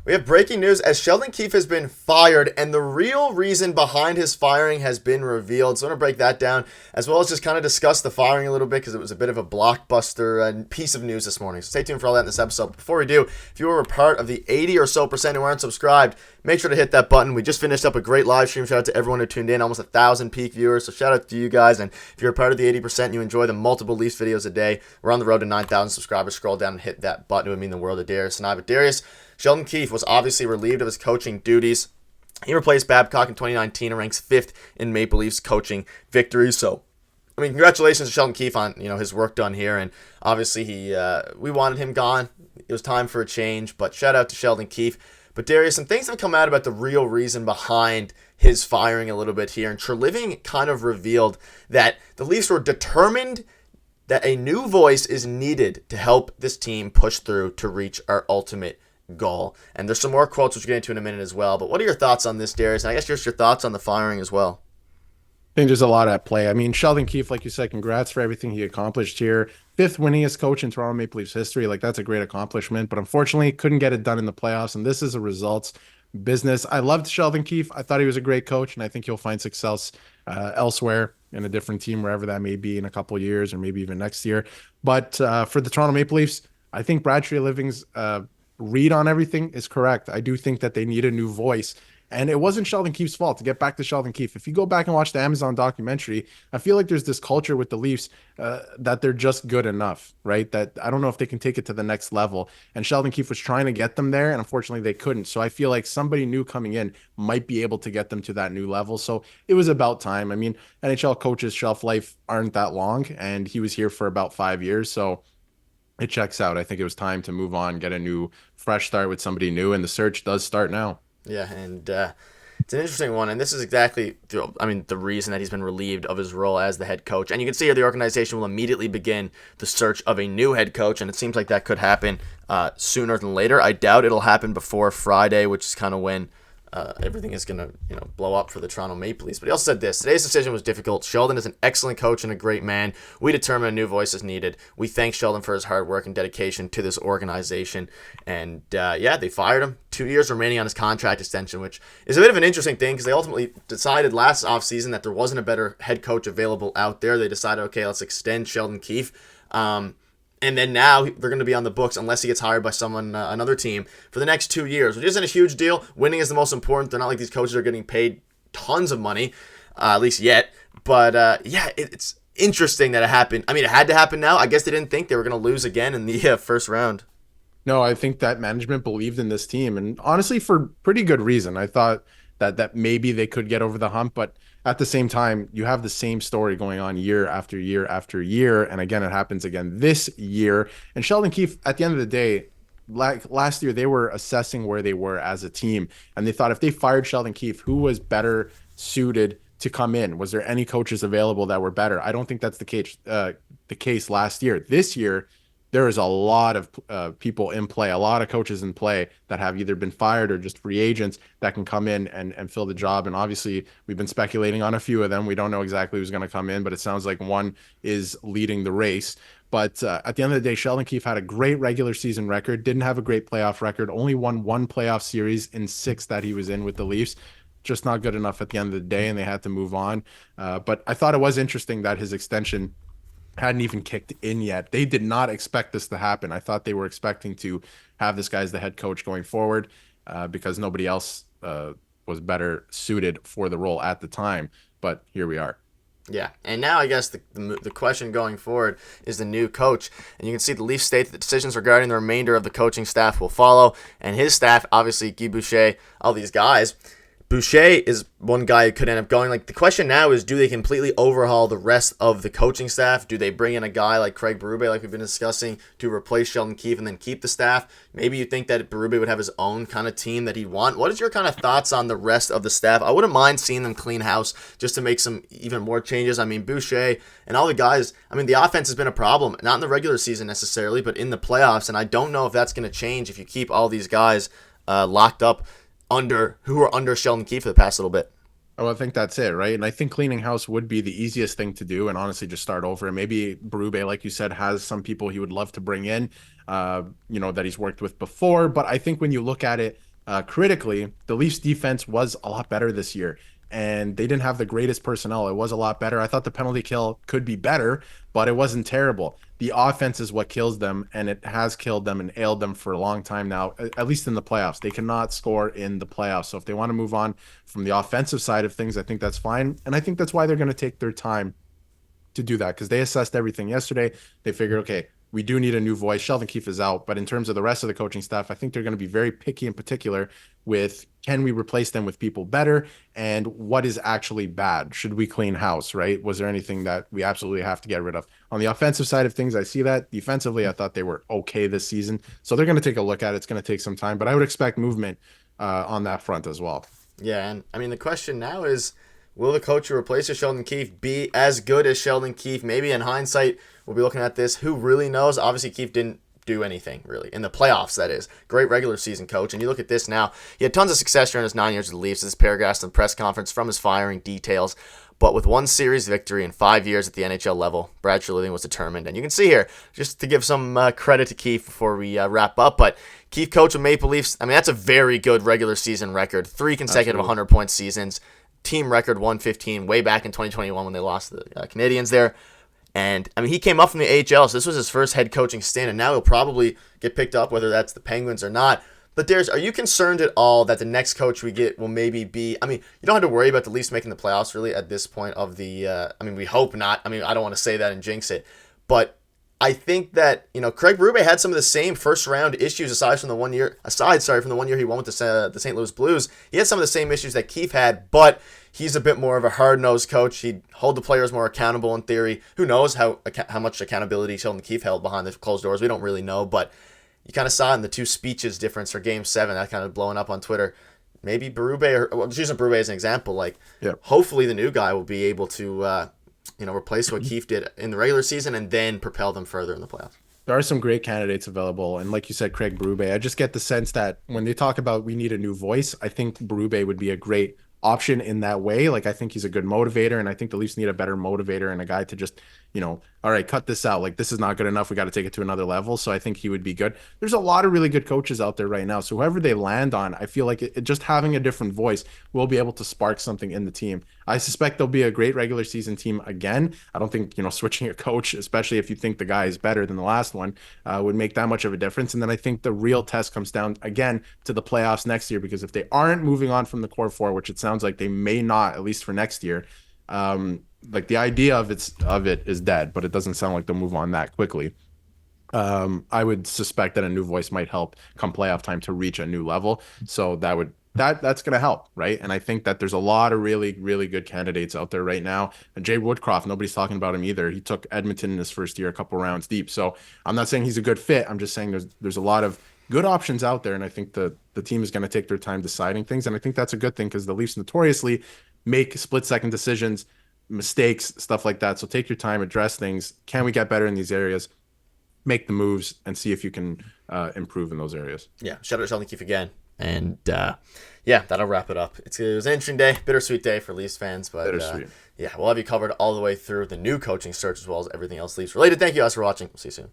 We have breaking news as Sheldon Keefe has been fired, and the real reason behind his firing has been revealed. So I'm going to break that down, as well as just kind of discuss the firing a little bit, because it was a bit of a blockbuster piece of news this morning. So stay tuned for all that in this episode. But before we do, if you were a part of the 80 or so percent who aren't subscribed, make sure to hit that button. We just finished up a great live stream. Shout out to everyone who tuned in, almost 1,000 peak viewers. So shout out to you guys. And if you're a part of the 80% and you enjoy the multiple Leafs videos a day, we're on the road to 9,000 subscribers. Scroll down and hit that button. It would mean the world to Darius and I. But Darius, Sheldon Keefe was obviously relieved of his coaching duties. He replaced Babcock in 2019 and ranks 5th in Maple Leafs coaching victories. So, I mean, congratulations to Sheldon Keefe on his work done here. And obviously, we wanted him gone. It was time for a change. But shout out to Sheldon Keefe. But Darius, some things have come out about the real reason behind his firing a little bit here. And Treliving kind of revealed that the Leafs were determined that a new voice is needed to help this team push through to reach our ultimate goal. And there's some more quotes which we'll get into in a minute as well. But what are your thoughts on this, Darius? And I guess just your thoughts on the firing as well. I think there's a lot at play. I mean, Sheldon Keefe, like you said, congrats for everything he accomplished here. 5th winningest coach in Toronto Maple Leafs history. Like, that's a great accomplishment, but unfortunately couldn't get it done in the playoffs. And this is a results business. I loved Sheldon Keefe. I thought he was a great coach, and I think he'll find success elsewhere in a different team, wherever that may be in a couple of years or maybe even next year. But for the Toronto Maple Leafs, I think Brad Treliving's read on everything is correct. I do think that they need a new voice. And it wasn't Sheldon Keefe's fault. To get back to Sheldon Keefe, if you go back and watch the Amazon documentary, I feel like there's this culture with the Leafs that they're just good enough, right? That I don't know if they can take it to the next level. And Sheldon Keefe was trying to get them there, and unfortunately they couldn't. So I feel like somebody new coming in might be able to get them to that new level. So it was about time. I mean, NHL coaches' shelf life aren't that long, and he was here for about 5 years. So it checks out. I think it was time to move on, get a new, fresh start with somebody new, and the search does start now. Yeah, and it's an interesting one, and this is exactly the reason that he's been relieved of his role as the head coach. And you can see here the organization will immediately begin the search of a new head coach, and it seems like that could happen sooner than later. I doubt it'll happen before Friday, which is kind of when everything is going to blow up for the Toronto Maple Leafs. But he also said this: today's decision was difficult. Sheldon is an excellent coach and a great man. We determined a new voice is needed. We thank Sheldon for his hard work and dedication to this organization. And they fired him. 2 years remaining on his contract extension, which is a bit of an interesting thing because they ultimately decided last offseason that there wasn't a better head coach available out there. They decided, okay, let's extend Sheldon Keefe. And then now they're going to be on the books unless he gets hired by someone, another team, for the next 2 years, which isn't a huge deal. Winning is the most important. They're not like these coaches are getting paid tons of money, at least yet. But it's interesting that it happened. I mean, it had to happen now. I guess they didn't think they were going to lose again in the first round. No, I think that management believed in this team, and honestly, for pretty good reason. I thought that maybe they could get over the hump, but at the same time, you have the same story going on year after year after year, and again, it happens again this year. And Sheldon Keefe, at the end of the day, like last year, they were assessing where they were as a team, and they thought if they fired Sheldon Keefe, who was better suited to come in? Was there any coaches available that were better? I don't think that's the case last year. This year, there is a lot of people in play, a lot of coaches in play that have either been fired or just free agents that can come in and fill the job. And obviously, we've been speculating on a few of them. We don't know exactly who's going to come in, but it sounds like one is leading the race. But at the end of the day, Sheldon Keefe had a great regular season record, didn't have a great playoff record, only won one playoff series in 6 that he was in with the Leafs. Just not good enough at the end of the day, and they had to move on. But I thought it was interesting that his extension hadn't even kicked in yet. They did not expect this to happen. I thought they were expecting to have this guy as the head coach going forward because nobody else was better suited for the role at the time. But here we are. Yeah, and now I guess the question going forward is the new coach. And you can see the Leafs state that the decisions regarding the remainder of the coaching staff will follow. And his staff, obviously, Guy Boucher, all these guys. Boucher is one guy who could end up going. Like, the question now is, do they completely overhaul the rest of the coaching staff? Do they bring in a guy like Craig Berube, like we've been discussing, to replace Sheldon Keefe and then keep the staff? Maybe you think that Berube would have his own kind of team that he'd want. What is your kind of thoughts on the rest of the staff? I wouldn't mind seeing them clean house just to make some even more changes. I mean, Boucher and all the guys, I mean, the offense has been a problem, not in the regular season necessarily, but in the playoffs, and I don't know if that's going to change if you keep all these guys locked up who are under Sheldon Keefe for the past little bit. Oh, I think that's it, right? And I think cleaning house would be the easiest thing to do, and honestly, just start over. And maybe Berube, like you said, has some people he would love to bring in, that he's worked with before. But I think when you look at it, critically, the Leafs defense was a lot better this year, and they didn't have the greatest personnel. It was a lot better. I thought the penalty kill could be better, but it wasn't terrible. The offense is what kills them, and it has killed them and ailed them for a long time now, at least in the playoffs. They cannot score in the playoffs. So if they want to move on from the offensive side of things, I think that's fine. And I think that's why they're going to take their time to do that, because they assessed everything yesterday. They figured, okay, we do need a new voice. Sheldon Keefe is out, but in terms of the rest of the coaching staff, I think they're going to be very picky in particular with, can we replace them with people better, and what is actually bad? Should we clean house, right? Was there anything that we absolutely have to get rid of? On the offensive side of things, I see that. Defensively, I thought they were okay this season. So they're going to take a look at it. It's going to take some time, but I would expect movement on that front as well. Yeah, and I mean, the question now is, will the coach who replaces Sheldon Keefe be as good as Sheldon Keefe? Maybe in hindsight, we'll be looking at this. Who really knows? Obviously, Keefe didn't do anything, really. In the playoffs, that is. Great regular season coach. And you look at this now. He had tons of success during his 9 years with the Leafs. This paragraphs in the press conference from his firing details. But with one series victory in 5 years at the NHL level, Brad Treliving was determined. And you can see here, just to give some credit to Keefe before we wrap up, but Keefe coach of Maple Leafs, I mean, that's a very good regular season record. 3 consecutive 100-point seasons. Team record 115 way back in 2021 when they lost the Canadiens there. And, I mean, he came up from the AHL, so this was his first head coaching stint, and now he'll probably get picked up, whether that's the Penguins or not. But Darius, are you concerned at all that the next coach we get will maybe be... I mean, you don't have to worry about the Leafs making the playoffs, really, at this point of the... I mean, we hope not. I mean, I don't want to say that and jinx it. But I think that, Craig Berube had some of the same first-round issues aside from the 1 year he won with the St. Louis Blues. He had some of the same issues that Keefe had, but... he's a bit more of a hard-nosed coach. He'd hold the players more accountable in theory. Who knows how much accountability Sheldon Keefe held behind the closed doors. We don't really know, but you kind of saw in the 2 speeches difference for Game 7, that kind of blowing up on Twitter. Maybe just using Berube as an example, hopefully the new guy will be able to replace what Keefe did in the regular season and then propel them further in the playoffs. There are some great candidates available. And like you said, Craig Berube, I just get the sense that when they talk about we need a new voice, I think Berube would be a great option in that way. Like, I think he's a good motivator, and I think the Leafs need a better motivator and a guy to just, all right, cut this out. Like, this is not good enough. We got to take it to another level. So I think he would be good. There's a lot of really good coaches out there right now. So whoever they land on, I feel like just having a different voice will be able to spark something in the team. I suspect there'll be a great regular season team again. I don't think, switching a coach, especially if you think the guy is better than the last one, would make that much of a difference. And then I think the real test comes down again to the playoffs next year, because if they aren't moving on from the core 4, which it sounds like they may not, at least for next year, like the idea of it is dead, but it doesn't sound like they'll move on that quickly. I would suspect that a new voice might help come playoff time to reach a new level. So that's going to help, right? And I think that there's a lot of really, really good candidates out there right now. And Jay Woodcroft, nobody's talking about him either. He took Edmonton in his first year, a couple rounds deep. So I'm not saying he's a good fit. I'm just saying there's a lot of good options out there, and I think the team is going to take their time deciding things, and I think that's a good thing, because the Leafs notoriously make split-second decisions, mistakes, stuff like that. So take your time, address things. Can we get better in these areas? Make the moves and see if you can improve in those areas. Yeah, shout out to Sheldon Keefe again. And that'll wrap it up. It was an interesting day, bittersweet day for Leafs fans, but we'll have you covered all the way through the new coaching search as well as everything else Leafs related. Thank you guys for watching. We'll see you soon.